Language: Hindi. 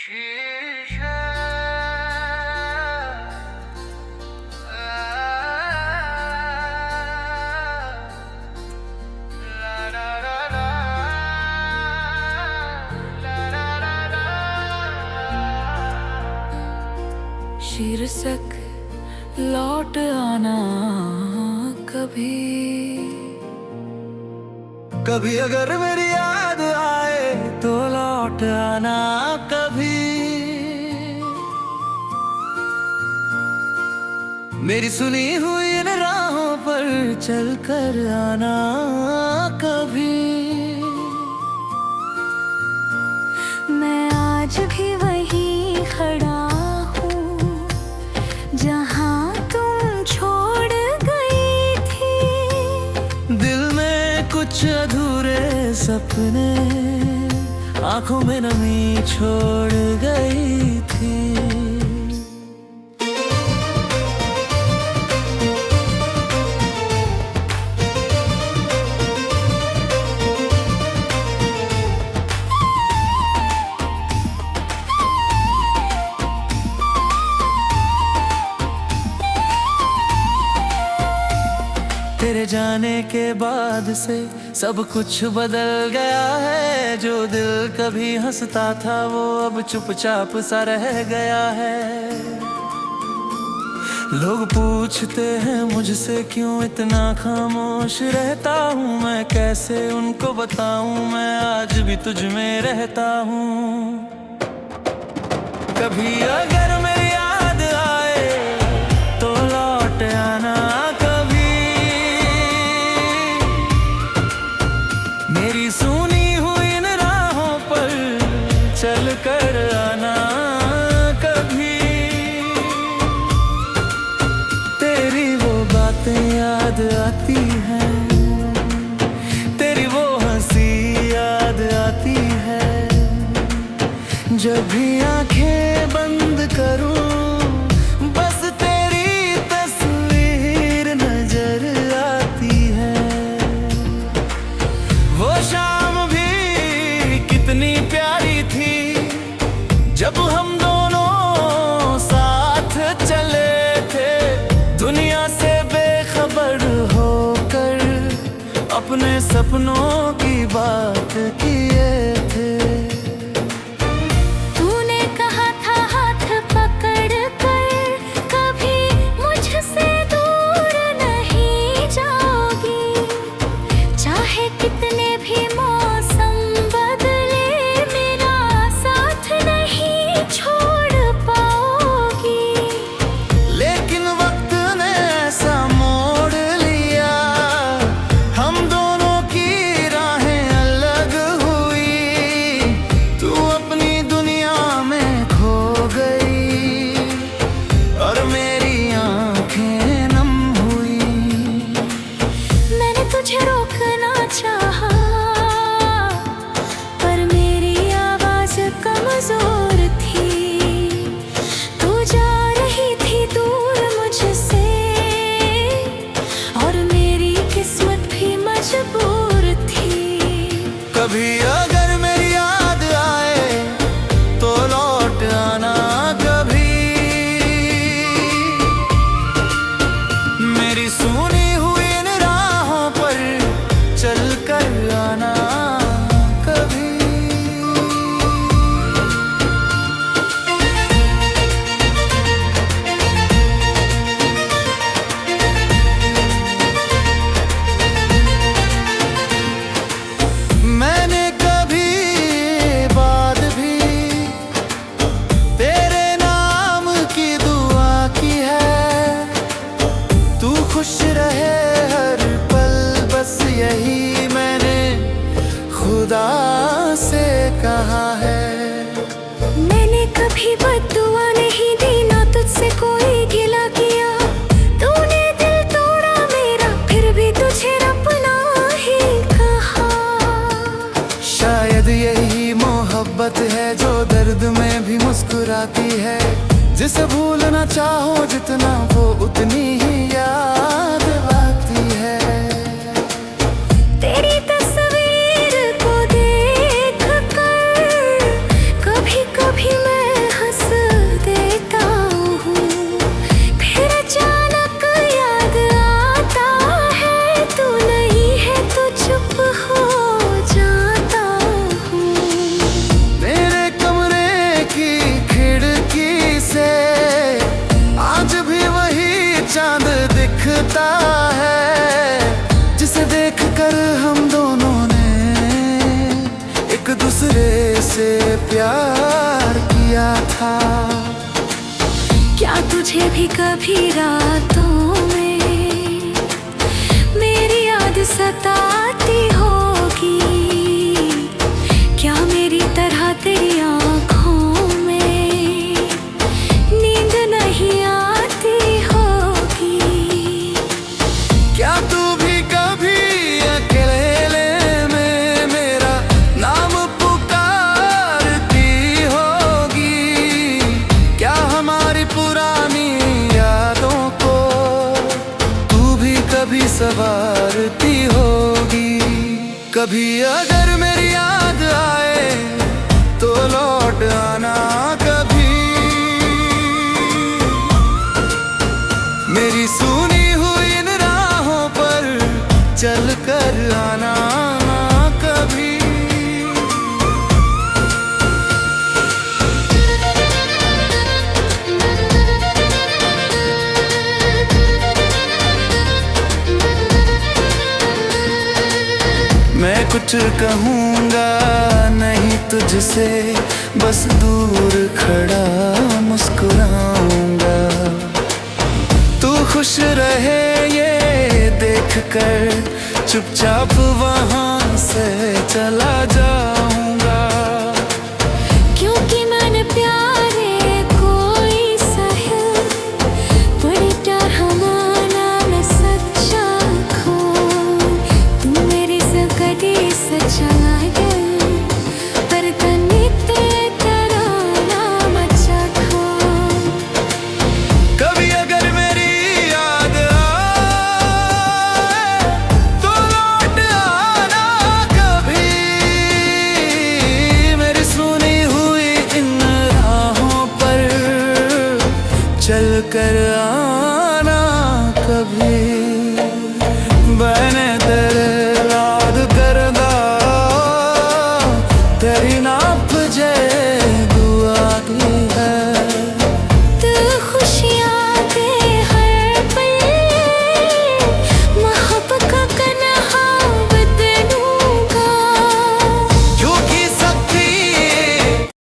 शीशा शीर्षक लौट आना कभी कभी अगर मेरी याद आए तो लौट आना कभी। मेरी सुनी हुई इन राहों पर चल कर आना कभी। मैं आज भी वहीं खड़ा हूँ जहाँ तुम छोड़ गई थी। दिल में कुछ अधूरे सपने आंखों में नमी छोड़ गई थी। तेरे जाने के बाद से सब कुछ बदल गया है। जो दिल कभी हंसता था वो अब चुपचाप सा रह गया है। लोग पूछते हैं मुझसे क्यों इतना खामोश रहता हूँ। मैं कैसे उनको बताऊँ मैं आज भी तुझ में रहता हूँ। कभी अगर मेरी याद आए तो लौट आना कभी। मेरी सुनी हुई इन राहों पर चल कर आना कभी। तेरी वो बातें याद आती हैं, तेरी वो हंसी याद आती है। जब भी आंखें बंद करूं बस तेरी तस्वीर नजर आती है। वो शाम भी कितनी प्यारी थी जब हम दोनों साथ चले थे। दुनिया से बेखबर होकर अपने सपनों की बात किए थे। तूने कहा था हाथ पकड़ कर कभी मुझसे दूर नहीं जाओगी। चाहे कितने भी मौसम बदले मेरा साथ नहीं छोड़ पाओगी। लेकिन वक्त ने ऐसा मोड़ लिया हम दोनों की राहें अलग हुई। तू अपनी दुनिया में खो गई और मेरी आंखें नम हुई। मैंने तुझे रोकना चाहा पर मेरी आवाज कमजोर थी। तू जा रही थी दूर मुझसे और मेरी किस्मत भी मजबूर थी। कभी अगर मेरी याद आए तो लौट आना कभी। मेरी सुनी हुई इन राहों पर चल कर आना कभी। मैंने कभी बाद भी तेरे नाम की दुआ की है। तू खुश रहे हर पल बस यही मैंने खुदा से कहा है। मैंने कभी बद्दुआ नहीं दी ना तुझसे कोई गिला किया। तूने दिल तोड़ा मेरा फिर भी तुझे अपना ही कहा। शायद यही मोहब्बत है जो दर्द में भी मुस्कुराती है। जिसे भूलना चाहो जितना वो उतनी ही याद आती है। तेरी तस्वीर को देख कर कभी कभी मैं प्यार किया था। क्या तुझे भी कभी रातों में मेरी याद सताती होगी? क्या मेरी तरह तेरी आँखों में नींद नहीं आती होगी? क्या तू भी कभी अकेले में मेरा नाम पुकारती होगी? क्या हमारी पुरानी यादों को तू भी कभी संवारती होगी? कभी अगर मेरी याद आए तो लौट आना कभी, मेरी सुनी हुई इन राहों पर चल कर आना कभी। मैं कुछ कहूँगा नहीं तुझसे, बस दूर खड़ा मुस्कुराऊंगा। तू खुश रहे ये देख कर चुपचाप वहाँ से चला जाऊं।